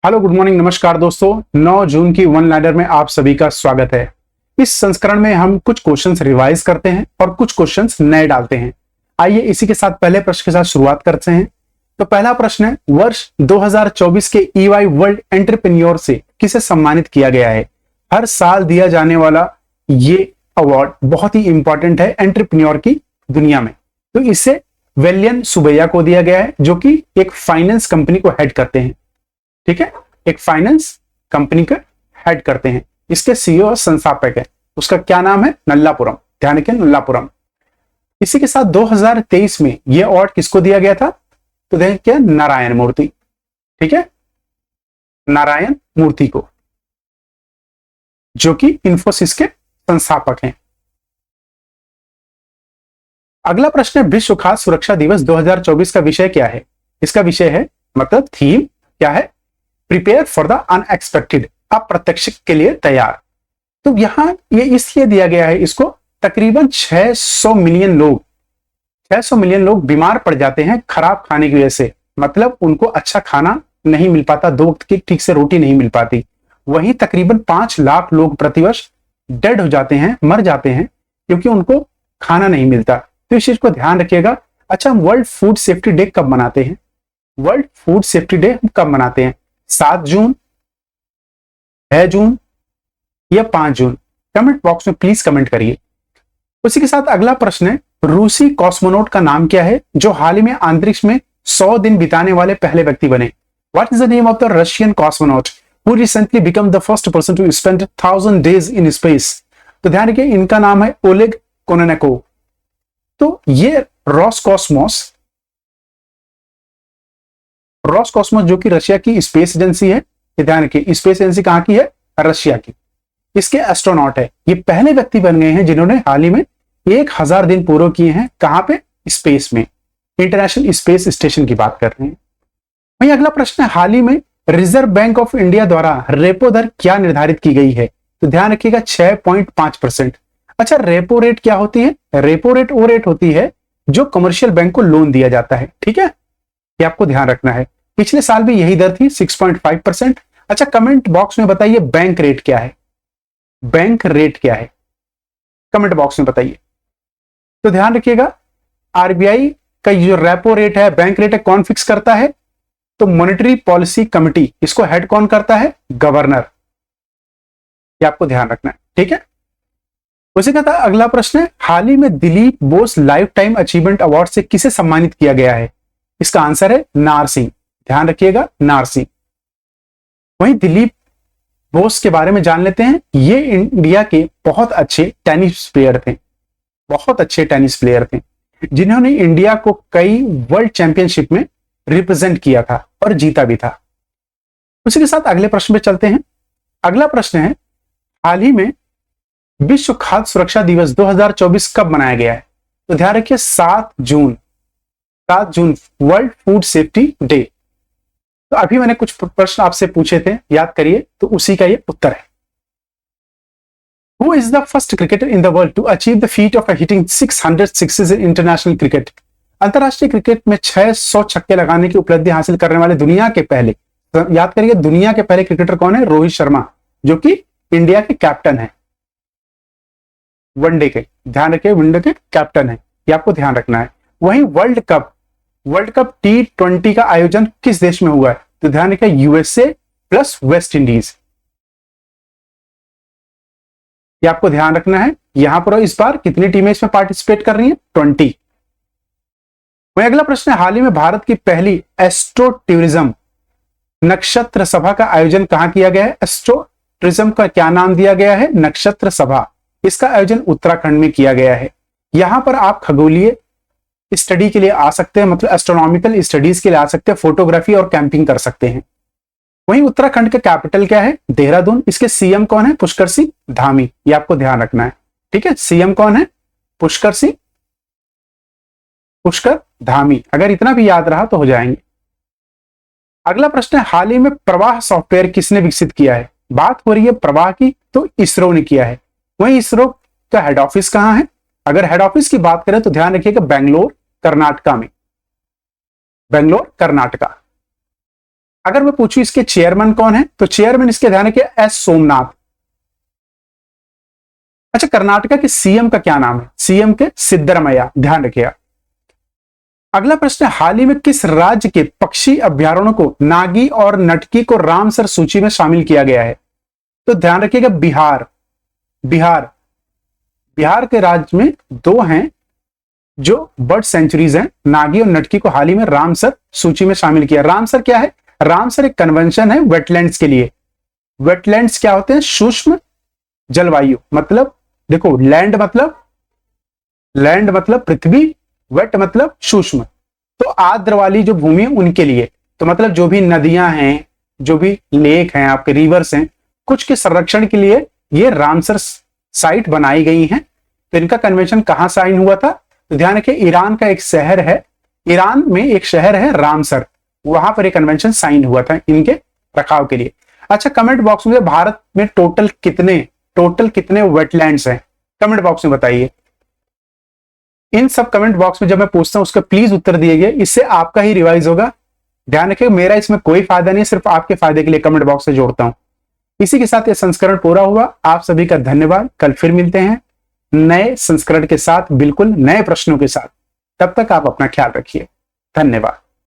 Hello, good morning, नमस्कार दोस्तों। 9 जून की वन लाइनर में आप सभी का स्वागत है। इस संस्करण में हम कुछ क्वेश्चंस रिवाइज करते हैं और कुछ क्वेश्चंस नए डालते हैं। आइए इसी के साथ पहले प्रश्न के साथ शुरुआत करते हैं। तो पहला प्रश्न है, वर्ष 2024 के EY वर्ल्ड एंटरप्रेन्योर से किसे सम्मानित किया गया है? हर साल दिया जाने वाला ये अवार्ड बहुत ही इंपॉर्टेंट है एंटरप्रेन्योर की दुनिया में। तो इसे वेलियन सुबैया को दिया गया है, जो कि एक फाइनेंस कंपनी को हेड करते हैं। ठीक है, एक फाइनेंस कंपनी का हेड करते हैं। इसके सीईओ और संस्थापक है, उसका क्या नाम है? नल्लापुरम। ध्यान रखें, नल्लापुरम। इसी के साथ 2023 में यह अवार्ड किसको दिया गया था? तो देखिए, नारायण मूर्ति। ठीक है, नारायण मूर्ति को, जो कि इंफोसिस के संस्थापक हैं। अगला प्रश्न है, विश्व खाद्य सुरक्षा दिवस 2024 का विषय क्या है? इसका विषय है, मतलब थीम क्या है? प्रिपेयर फॉर द अनएक्सपेक्टेड, अप्रत्याशित के लिए तैयार। तो यहां ये इसलिए दिया गया है, इसको तकरीबन 600 मिलियन लोग बीमार पड़ जाते हैं खराब खाने की वजह से। मतलब उनको अच्छा खाना नहीं मिल पाता, 2 वक्त की ठीक से रोटी नहीं मिल पाती। वहीं तकरीबन 5 लाख लोग प्रतिवर्ष डेड हो जाते हैं, मर जाते हैं, क्योंकि उनको खाना नहीं मिलता। तो इस चीज को ध्यान रखिएगा। अच्छा, हम वर्ल्ड फूड सेफ्टी डे कब मनाते हैं? वर्ल्ड फूड सेफ्टी डे कब मनाते हैं? 7 जून, 6 जून या 5 जून? कमेंट बॉक्स में प्लीज कमेंट करिए। उसी के साथ अगला प्रश्न है, रूसी कॉस्मोनॉट का नाम क्या है जो हाल ही में अंतरिक्ष में 100 दिन बिताने वाले पहले व्यक्ति बने? What is the name of the Russian cosmonaut who recently become the first person to spend 1000 days in space? तो ध्यान रखिए, इनका नाम है ओलेग कोनेनेको। तो ये रॉसकॉस्मोस जो कि रशिया की स्पेस एजेंसी है। ध्यान रखिए, स्पेस एजेंसी कहां की है? रशिया की। इसके एस्ट्रोनॉट है, ये पहले व्यक्ति बन गए हैं जिन्होंने हाल ही में 1000 दिन पूरे किए हैं। कहां पे? स्पेस में, इंटरनेशनल स्पेस स्टेशन की बात कर रहे हैं। वहीं अगला प्रश्न है, हाल ही में रिजर्व बैंक ऑफ इंडिया द्वारा रेपो दर क्या निर्धारित की गई है? तो ध्यान रखिएगा, 6.5%। अच्छा, रेपो रेट क्या होती है? रेपो रेट वो रेट होती है जो कमर्शियल बैंक को लोन दिया जाता है। ठीक है, ये आपको ध्यान रखना है। पिछले साल भी यही दर थी, 6.5%। अच्छा, कमेंट बॉक्स में बताइए बैंक रेट क्या है? बैंक रेट क्या है? कमेंट बॉक्स में बताइए। तो ध्यान रखिएगा, आरबीआई का जो रेपो रेट है, बैंक रेट है, कौन फिक्स करता है? तो मॉनेटरी पॉलिसी कमिटी। इसको हेड कौन करता है? गवर्नर। ये आपको ध्यान रखना है। ठीक है, उसी का अगला प्रश्न है, हाल ही में Dilip Bose life time achievement award से किसे सम्मानित किया गया है? इसका आंसर है नारसिंह। ध्यान रखिएगा, नारसिंह। वहीं दिलीप बोस के बारे में जान लेते हैं। ये इंडिया के बहुत अच्छे टेनिस प्लेयर थे, बहुत अच्छे टेनिस प्लेयर थे, जिन्होंने इंडिया को कई वर्ल्ड चैंपियनशिप में रिप्रेजेंट किया था और जीता भी था। उसी के साथ अगले प्रश्न पे चलते हैं। अगला प्रश्न है, हाल ही में विश्व खाद्य सुरक्षा दिवस 2024 कब मनाया गया है? तो ध्यान रखिए, 7 June world food safety day. तो अभी मैंने कुछ प्रश्न आपसे पूछे थे, याद करिए, तो उसी का ये उत्तर है। Who is the first cricketer in the world to achieve the feat of hitting 600 sixes in international cricket? अंतरराष्ट्रीय क्रिकेट में 600 छक्के लगाने की उपलब्धि हासिल करने वाले दुनिया के पहले, याद करिए, दुनिया के पहले क्रिकेटर कौन है? रोहित शर्मा, जो कि इंडिया के कैप्टन है, वनडे के। ध्यान रखिए, वनडे के कैप्टन है, ये आपको ध्यान रखना है। वहीं वर्ल्ड कप T20 का आयोजन किस देश में हुआ है? तो ध्यान रखिए, यूएसए प्लस वेस्ट इंडीज। ये आपको ध्यान रखना है। यहां पर इस बार कितनी टीमें इसमें पार्टिसिपेट कर रही हैं? 20। वहीं अगला प्रश्न है, हाल ही में भारत की पहली एस्ट्रो टूरिज्म नक्षत्र सभा का आयोजन कहां किया गया है? एस्ट्रो टूरिज्म का क्या नाम दिया गया है? नक्षत्र सभा। इसका आयोजन उत्तराखंड में किया गया है। यहां पर आप खगोलीय स्टडी के लिए आ सकते हैं, मतलब एस्ट्रोनॉमिकल स्टडीज के लिए आ सकते हैं, फोटोग्राफी और कैंपिंग कर सकते हैं। वहीं उत्तराखंड का कैपिटल क्या है? देहरादून। इसके सीएम कौन है? पुष्कर सिंह धामी। ये आपको ध्यान रखना है। ठीक है, सीएम कौन है? पुष्कर धामी। अगर इतना भी याद रहा तो हो जाएंगे। अगला प्रश्न है, हाल ही में प्रवाह सॉफ्टवेयर किसने विकसित किया है? बात हो रही है प्रवाह की, तो इसरो ने किया है। वहीं इसरो का हेड ऑफिस कहां है? अगर हेड ऑफिस की बात करें तो ध्यान रखिएगा, बेंगलोर कर्नाटका में, बेंगलोर कर्नाटका। अगर मैं पूछूं इसके चेयरमैन कौन है, तो चेयरमैन इसके ध्यान रखिए एस सोमनाथ। अच्छा, कर्नाटका के सीएम का क्या नाम है? सीएम के सिद्धरमैया, ध्यान रखिएगा। अगला प्रश्न, हाल ही में किस राज्य के पक्षी अभ्यारण्यों को नागी और नटकी को रामसर सूची में शामिल किया गया है? तो ध्यान रखिएगा बिहार। बिहार बिहार के राज्य में दो हैं जो बर्ड सेंचुरीज हैं, नागी और नटकी को हाल ही में रामसर सूची में शामिल किया। रामसर क्या है? रामसर एक कन्वेंशन है वेटलैंड्स के लिए। वेटलैंड्स क्या होते हैं? सूक्ष्म जलवायु, मतलब देखो लैंड मतलब पृथ्वी, वेट मतलब सूक्ष्म, तो आर्द्र वाली जो भूमि उनके लिए, तो मतलब जो भी नदियां हैं, जो भी लेक हैं, आपके रिवर्स हैं, कुछ के संरक्षण के लिए ये रामसर साइट बनाई गई हैं। तो इनका कन्वेंशन कहां साइन हुआ था? तो ध्यान रखिए ईरान का एक शहर है, ईरान में एक शहर है रामसर, वहां पर एक कन्वेंशन साइन हुआ था इनके रखाव के लिए। अच्छा, कमेंट बॉक्स में भारत में टोटल कितने वेटलैंड्स हैं? कमेंट बॉक्स में बताइए। इन सब कमेंट बॉक्स में जब मैं पूछता हूं उसका प्लीज उत्तर दिएगा, इससे आपका ही रिवाइज होगा। ध्यान रखिए मेरा इसमें कोई फायदा नहीं, सिर्फ आपके फायदे के लिए कमेंट बॉक्स से जोड़ता हूं। इसी के साथ यह संस्करण पूरा हुआ। आप सभी का धन्यवाद। कल फिर मिलते हैं नए संस्करण के साथ, बिल्कुल नए प्रश्नों के साथ। तब तक आप अपना ख्याल रखिए। धन्यवाद।